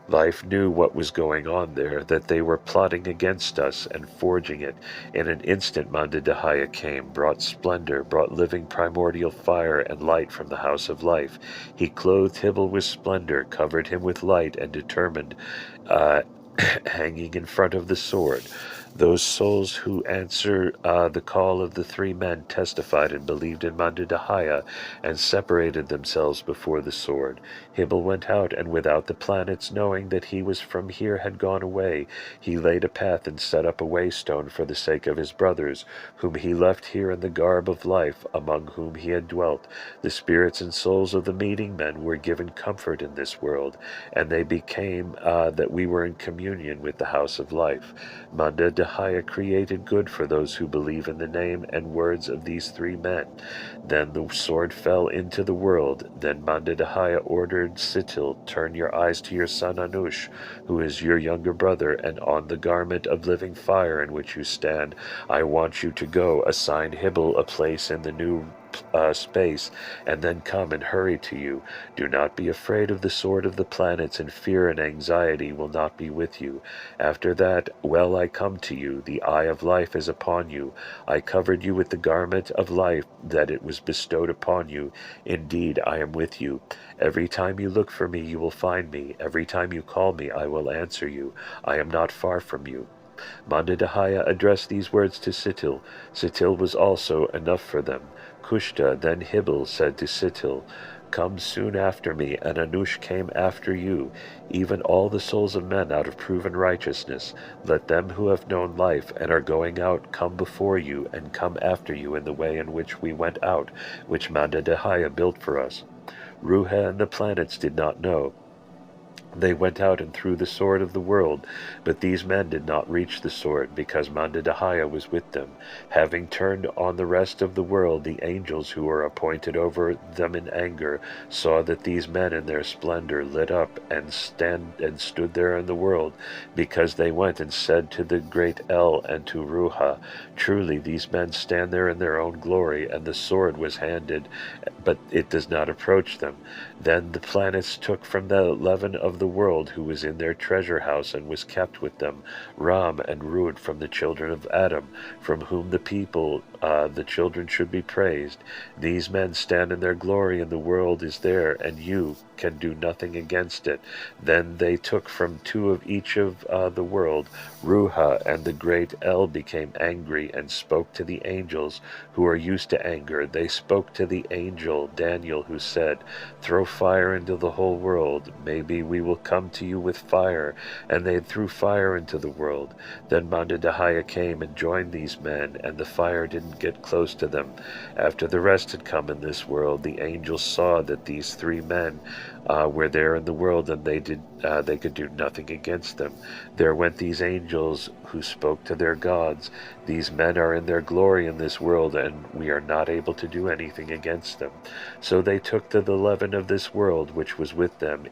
Life knew what was going on there, that they were plotting against us and forging it. In an instant Mandadahaya came, brought splendor, brought living primordial fire and light from the house of life. He clothed Hybel with splendor, covered him with light, and determined, hanging in front of the sword. Those souls who answer the call of the three men testified and believed in Mandadahaya and separated themselves before the sword. Hybel went out, and without the planets knowing that he was from here had gone away, he laid a path and set up a waystone for the sake of his brothers, whom he left here in the garb of life, among whom he had dwelt. The spirits and souls of the meeting men were given comfort in this world, and they became that we were in communion with the house of life. Mandadahaya created good for those who believe in the name and words of these three men. Then the sword fell into the world. Then Mandadahaya ordered Sitil, turn your eyes to your son Anush, who is your younger brother, and on the garment of living fire in which you stand, I want you to go assign Hybel a place in the new space, and then come and hurry to you. Do not be afraid of the sword of the planets, and fear and anxiety will not be with you. After that, well, I come to you. The eye of life is upon you. I covered you with the garment of life that it was bestowed upon you. Indeed, I am with you. Every time you look for me, you will find me. Every time you call me, I will answer you. I am not far from you. Mandadahaya addressed these words to Sitil. Sitil was also enough for them. Kushta, then Hybel, said to Sitil, come soon after me, and Anush came after you, even all the souls of men out of proven righteousness. Let them who have known life and are going out come before you, and come after you in the way in which we went out, which Mandadahaya built for us. Ruha and the planets did not know. They went out and threw the sword of the world, but these men did not reach the sword, because Mandadahaya was with them. Having turned on the rest of the world, the angels who were appointed over them in anger saw that these men in their splendor lit up and stood there in the world, because they went and said to the great El and to Ruha, truly these men stand there in their own glory, and the sword was handed, but it does not approach them. Then the planets took from the leaven of the world who was in their treasure house and was kept with them, Ram and Rud from the children of Adam, from whom the children should be praised. These men stand in their glory, and the world is there, and you can do nothing against it. Then they took from two of each of the world. Ruha and the great El became angry and spoke to the angels who are used to anger. They spoke to the angel Daniel, who said, throw fire into the whole world. Maybe we will come to you with fire. And they threw fire into the world. Then Mandadahaya came and joined these men, and the fire didn't get close to them. After the rest had come in this world, the angels saw that these three men were there in the world, and they could do nothing against them. There went these angels who spoke to their gods. These men are in their glory in this world, and we are not able to do anything against them. So they took to the leaven of this world, which was with them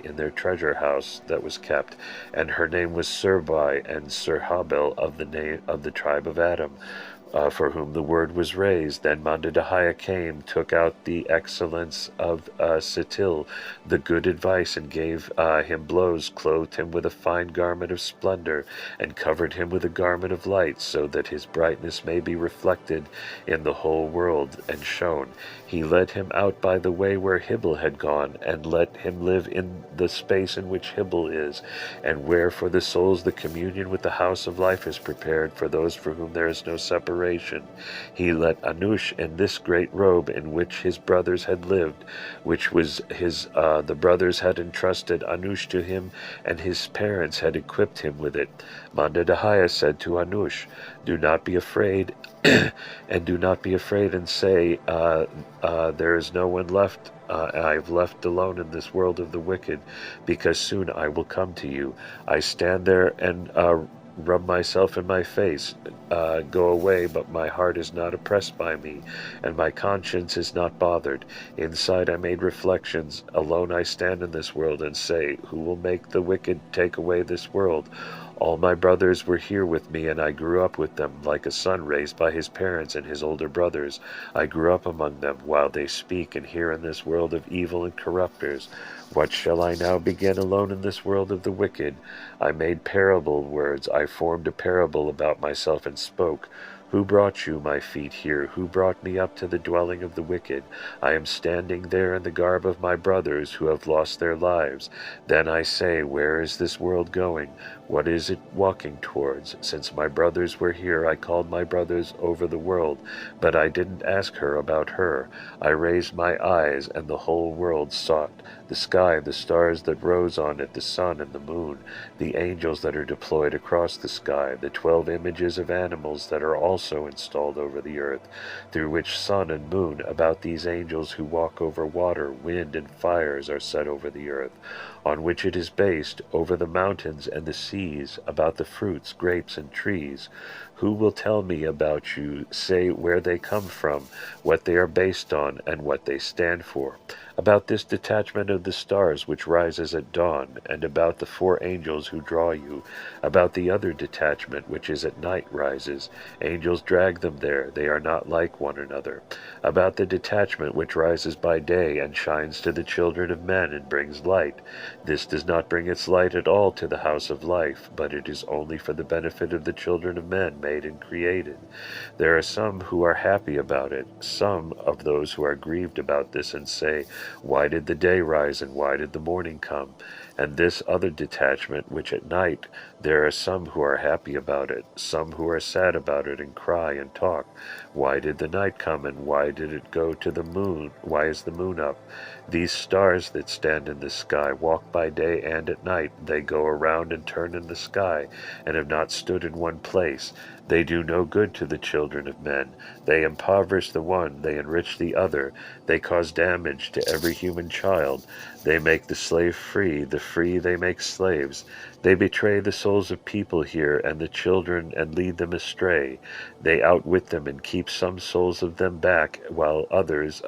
in their treasure house that was kept, and her name was Serbai, and Serhabel of the tribe of Adam, for whom the word was raised. Then Mandadahaya came, took out the excellence of Sitil, the good advice, and gave him blows, clothed him with a fine garment of splendor, and covered him with a garment of light, so that his brightness may be reflected in the whole world and shone. He led him out by the way where Hybel had gone, and let him live in the space in which Hybel is, and where for the souls the communion with the house of life is prepared, for those for whom there is no separation. separation. He let Anush in this great robe in which his brothers had lived, which was the brothers had entrusted Anush to him, and his parents had equipped him with it. Mandadahaya said to Anush, "Do not be afraid, and do not be afraid and say, there is no one left. I've left alone in this world of the wicked, because soon I will come to you. I stand there and rub myself in my face, go away, but my heart is not oppressed by me, and my conscience is not bothered. Inside I made reflections. Alone I stand in this world and say, who will make the wicked take away this world? All my brothers were here with me, and I grew up with them, like a son raised by his parents and his older brothers. I grew up among them, while they speak and hear in this world of evil and corrupters. What shall I now begin alone in this world of the wicked? I made parable words. I formed a parable about myself and spoke. Who brought you, my feet, here? Who brought me up to the dwelling of the wicked? I am standing there in the garb of my brothers who have lost their lives. Then I say, where is this world going? What is it walking towards? Since my brothers were here, I called my brothers over the world, but I didn't ask her about her. I raised my eyes, and the whole world sought. The sky, the stars that rose on it, the sun and the moon, the angels that are deployed across the sky, the 12 images of animals that are also installed over the earth, through which sun and moon, about these angels who walk over water, wind, and fires are set over the earth, on which it is based, over the mountains and the seas, about the fruits, grapes, and trees. Who will tell me about you, say where they come from, what they are based on, and what they stand for? About this detachment of the stars which rises at dawn, and about the 4 angels who draw you, about the other detachment which is at night rises. Angels drag them there, they are not like one another. About the detachment which rises by day and shines to the children of men and brings light. This does not bring its light at all to the house of life, but it is only for the benefit of the children of men made and created. There are some who are happy about it, some of those who are grieved about this and say, why did the day rise and why did the morning come? And this other detachment, which at night, there are some who are happy about it, some who are sad about it and cry and talk. Why did the night come and why did it go to the moon? Why is the moon up? These stars that stand in the sky walk by day and at night. They go around and turn in the sky, and have not stood in one place. They do no good to the children of men. They impoverish the one, they enrich the other. They cause damage to every human child. They make the slave free, the free they make slaves. They betray the souls of people here and the children and lead them astray. They outwit them and keep some souls of them back, while others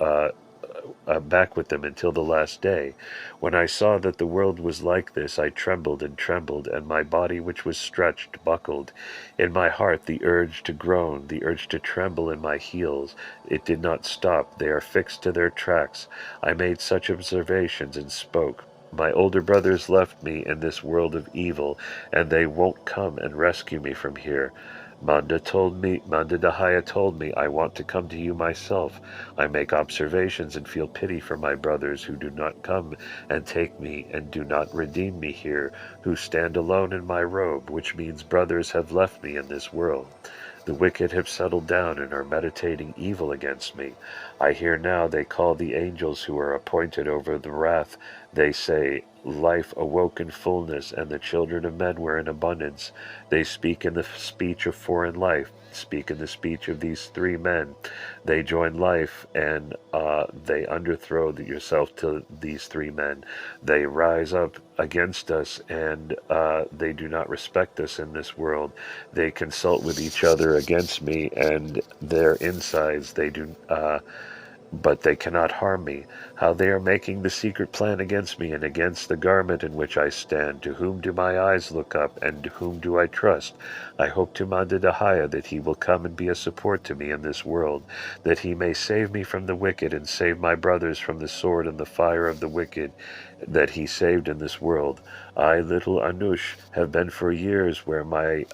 back with them until the last day. When I saw that the world was like this, I trembled, and my body which was stretched buckled. In my heart the urge to groan, the urge to tremble in my heels. It did not stop, they are fixed to their tracks. I made such observations and spoke. My older brothers left me in this world of evil, and they won't come and rescue me from here. Mandadahaya told me, I want to come to you myself. I make observations and feel pity for my brothers who do not come and take me and do not redeem me here, who stand alone in my robe, which means brothers have left me in this world. The wicked have settled down and are meditating evil against me. I hear now they call the angels who are appointed over the wrath. They say, life awoke in fullness, and the children of men were in abundance. They speak in the speech of foreign life, speak in the speech of these 3 men. They join life, and they underthrow yourself to these 3 men. They rise up against us, and they do not respect us in this world. They consult with each other against me, and their insides they do but they cannot harm me. How they are making the secret plan against me and against the garment in which I stand. To whom do my eyes look up, and to whom do I trust? I hope to Mandadahaya that he will come and be a support to me in this world, that he may save me from the wicked and save my brothers from the sword and the fire of the wicked that he saved in this world. I, little Anush, have been for years where my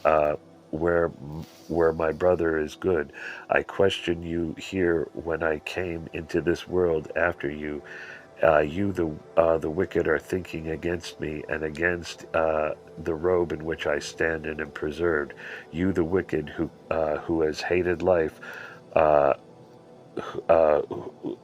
brother is good. I question you here when I came into this world after you. You, the wicked, are thinking against me and against the robe in which I stand and am preserved. You, the wicked, who who has hated life, uh, uh,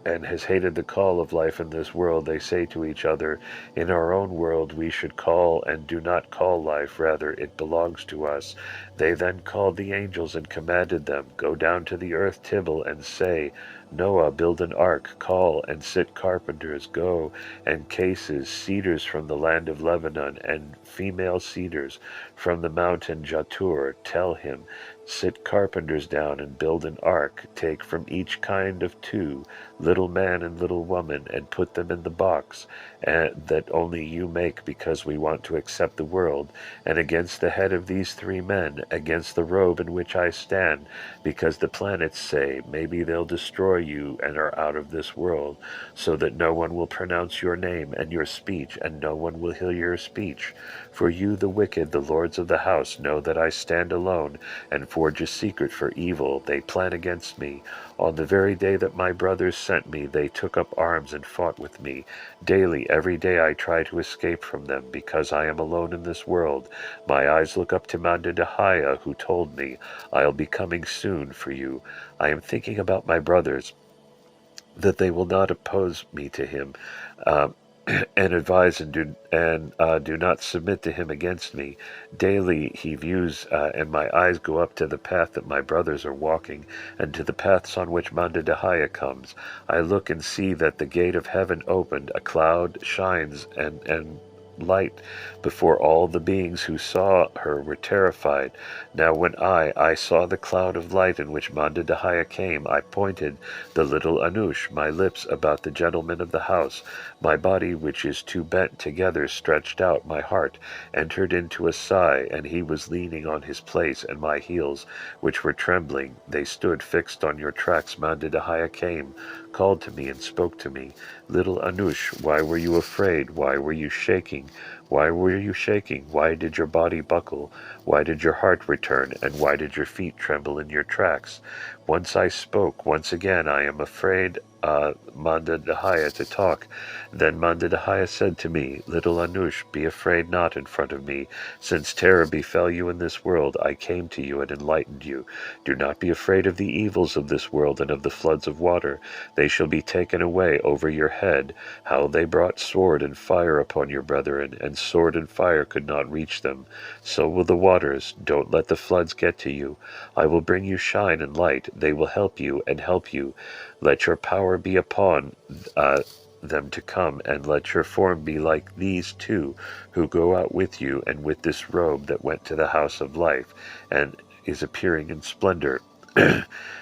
and has hated the call of life in this world, they say to each other, in our own world we should call and do not call life, rather it belongs to us. They then called the angels and commanded them, go down to the earth Tibble and say, Noah, build an ark, call and sit carpenters, go and cases, cedars from the land of Lebanon, and female cedars from the mountain Jatur, tell him, sit carpenters down and build an ark, take from each kind of two, little man and little woman, and put them in the box, that only you make because we want to accept the world, and against the head of these three men, against the robe in which I stand, because the planets say, maybe they'll destroy you and are out of this world, so that no one will pronounce your name and your speech, and no one will hear your speech. For you, the wicked, the lords of the house, know that I stand alone, and forge a secret for evil. They plan against me. On the very day that my brothers sent me, they took up arms and fought with me. Daily, every day I try to escape from them, because I am alone in this world. My eyes look up to Mandadahaya, who told me, I'll be coming soon for you. I am thinking about my brothers, that they will not oppose me to him, and advise and do not submit to him against me. Daily he views, and my eyes go up to the path that my brothers are walking, and to the paths on which Mandadahaya comes. I look and see that the gate of heaven opened, a cloud shines, and light before all the beings who saw her were terrified. Now when I saw the cloud of light in which Mandadahaya came, I pointed the little Anush, my lips about the gentleman of the house, my body which is too bent together stretched out, my heart entered into a sigh, and he was leaning on his place, and my heels, which were trembling, they stood fixed on your tracks. Mandadahaya came, called to me and spoke to me. Little Anush, why were you afraid? Why were you shaking? Why were you shaking? Why did your body buckle? Why did your heart return? And why did your feet tremble in your tracks? Once I spoke, once again I am afraid, Mandadahaya, to talk. Then Mandadahaya said to me, Little Anush, be afraid not in front of me. Since terror befell you in this world, I came to you and enlightened you. Do not be afraid of the evils of this world and of the floods of water. They shall be taken away over your head. How they brought sword and fire upon your brethren, and sword and fire could not reach them. So will the waters. Don't let the floods get to you. I will bring you shine and light. They will help you and help you. Let your power be upon them to come, and let your form be like these two who go out with you, and with this robe that went to the house of life, and is appearing in splendor.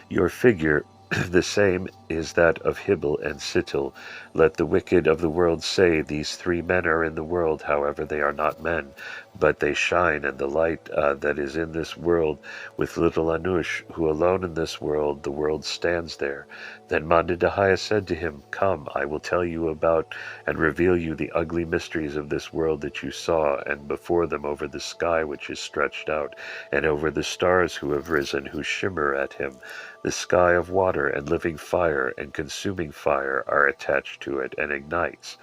Your figure the same is that of Hibble and Sittil. Let the wicked of the world say, these three men are in the world, however they are not men, but they shine, and the light that is in this world, with little Anush, who alone in this world, the world stands there. Then Mandadahaya said to him, come, I will tell you about and reveal you the ugly mysteries of this world that you saw, and before them over the sky which is stretched out, and over the stars who have risen, who shimmer at him. The sky of water and living fire and consuming fire are attached to it, and ignites.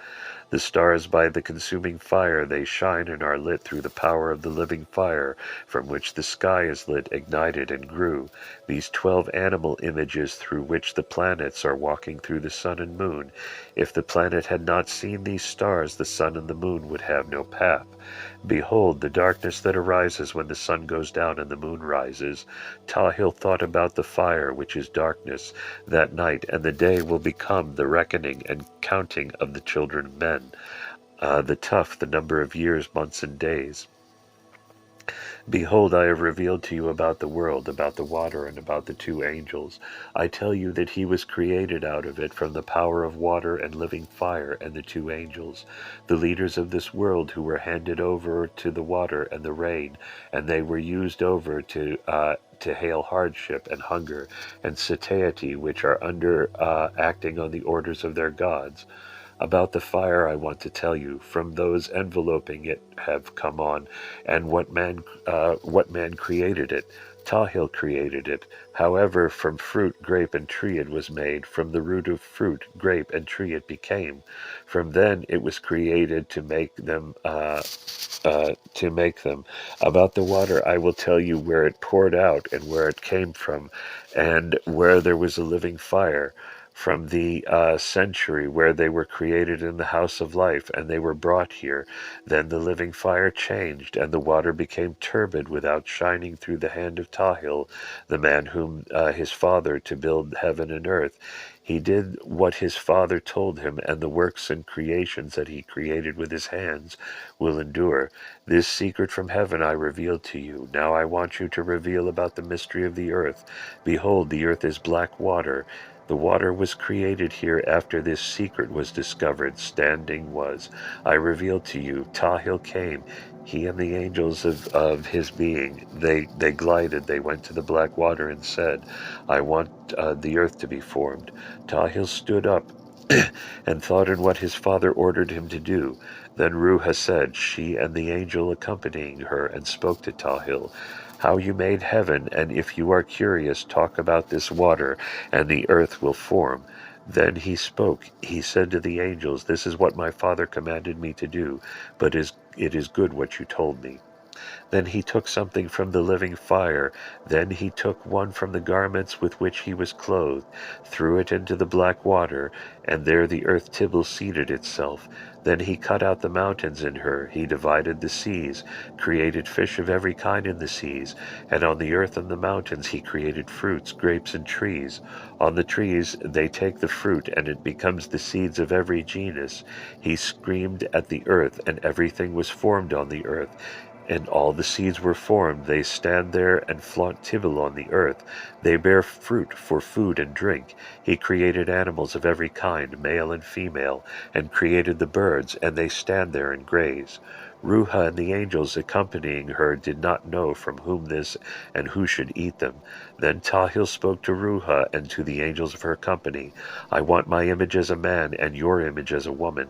The stars by the consuming fire, they shine and are lit through the power of the living fire, from which the sky is lit, ignited, and grew. These 12 animal images through which the planets are walking through the sun and moon. If the planet had not seen these stars, the sun and the moon would have no path. Behold, the darkness that arises when the sun goes down and the moon rises. Tahil thought about the fire, which is darkness, that night, and the day will become the reckoning and counting of the children of men. The tough, the number of years, months, and days. Behold, I have revealed to you about the world, about the water, and about the two angels. I tell you that he was created out of it from the power of water and living fire, and the two angels, the leaders of this world, who were handed over to the water and the rain, and they were used over to hail hardship and hunger and satiety, which are under acting on the orders of their gods. About the fire I want to tell you, from those enveloping it have come on, and what man created it. Tahil created it. However, from fruit, grape, and tree it was made. From the root of fruit, grape, and tree it became. From then it was created to make them. About the water, I will tell you where it poured out and where it came from, and where there was a living fire. From the century where they were created in the house of life, and they were brought here. Then the living fire changed, and the water became turbid without shining through the hand of Tahil, the man whom his father to build heaven and earth. He did what his father told him, and the works and creations that he created with his hands will endure. This secret from heaven I revealed to you. Now I want you to reveal about the mystery of the earth. Behold, the earth is black water. The water was created here after this secret was discovered. Standing was. I revealed to you. Tahil came. He and the angels of his being. They glided. They went to the black water and said, I want the earth to be formed. Tahil stood up and thought in what his father ordered him to do. Then Ruha said, she and the angel accompanying her, and spoke to Tahil, how you made heaven, and if you are curious, talk about this water, and the earth will form. Then he spoke. He said to the angels, this is what my father commanded me to do, but it is good what you told me. Then he took something from the living fire. Then he took one from the garments with which he was clothed, threw it into the black water, and there the earth Tibble seated itself. Then he cut out the mountains in her. He divided the seas, created fish of every kind in the seas, and on the earth and the mountains he created fruits, grapes, and trees. On the trees they take the fruit, and it becomes the seeds of every genus. He screamed at the earth, and everything was formed on the earth. And all the seeds were formed. They stand there and flaunt Tibble on the earth. They bear fruit for food and drink. He created animals of every kind, male and female, and created the birds, and they stand there and graze. Ruha and the angels accompanying her did not know from whom this and who should eat them. Then Tahil spoke to Ruha and to the angels of her company, I want my image as a man, and your image as a woman.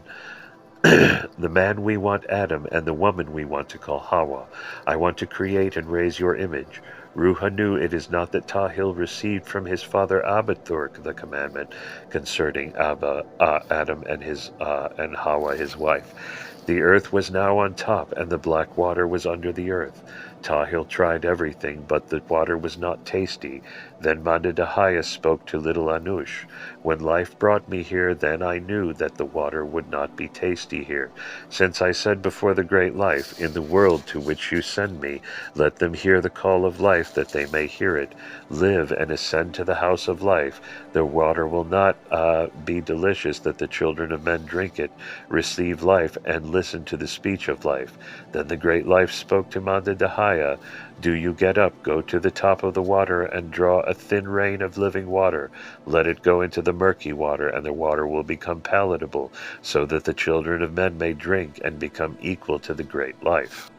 The man we want Adam, and the woman we want to call Hawa. I want to create and raise your image. Ruha knew it is not that Tahil received from his father Abathurk the commandment concerning Adam and Hawa his wife. The earth was now on top, and the black water was under the earth. Tahil tried everything, but the water was not tasty. Then Mandadahaya spoke to little Anush. When life brought me here, then I knew that the water would not be tasty here. Since I said before the great life, in the world to which you send me, let them hear the call of life, that they may hear it. Live and ascend to the house of life. The water will not be delicious that the children of men drink it. Receive life and listen to the speech of life. Then the great life spoke to Mandadahaya. Do you get up, go to the top of the water, and draw a thin rain of living water. Let it go into the murky water, and the water will become palatable, so that the children of men may drink and become equal to the great life.